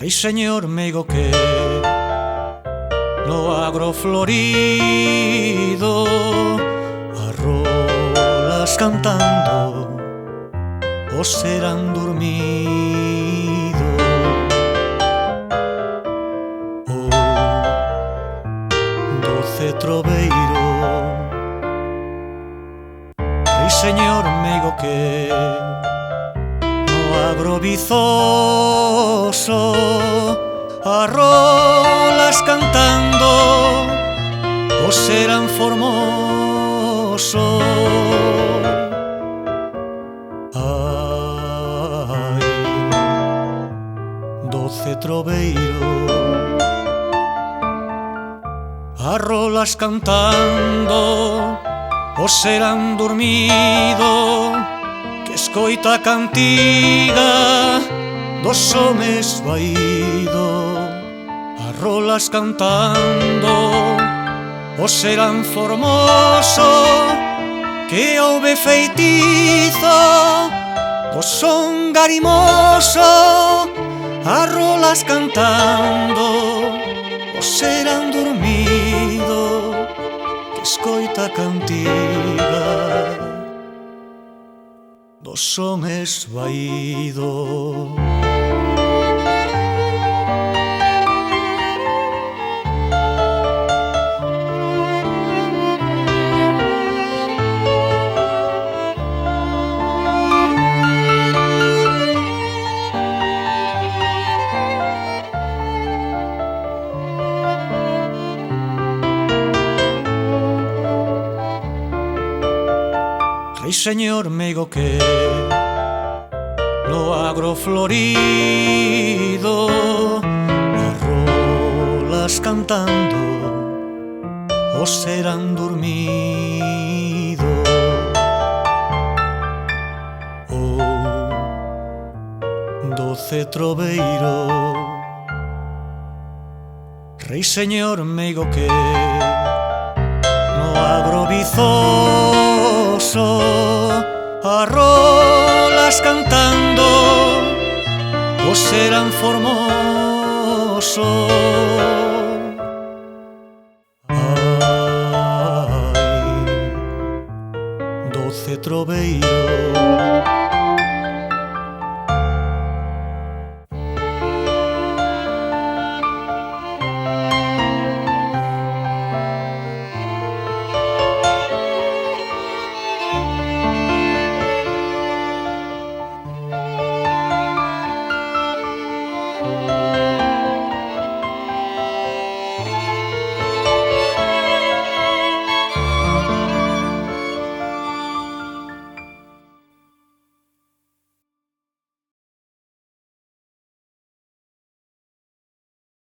Rei señor meigo que no agro florido arrolas cantando o serán dormido o doce troveiro. Rei señor meigo que no agro vizoso arrolas cantando o serán formoso. Ai, doce troveiro, arrolas cantando o serán dormido, que escoita a cantiga dos homes vaído. Arrolas cantando o serán formoso, que houve feitizo do son garimoso. Arrolas cantando o serán dormido, que escoita a cantiga dos son esvaído. Rei señor meigo que no agro florido arrolas cantando o serán dormido o doce troveiro. Rei señor meigo que no agro vizoso arrolas cantando o serán formoso. Ai, doce troveiro,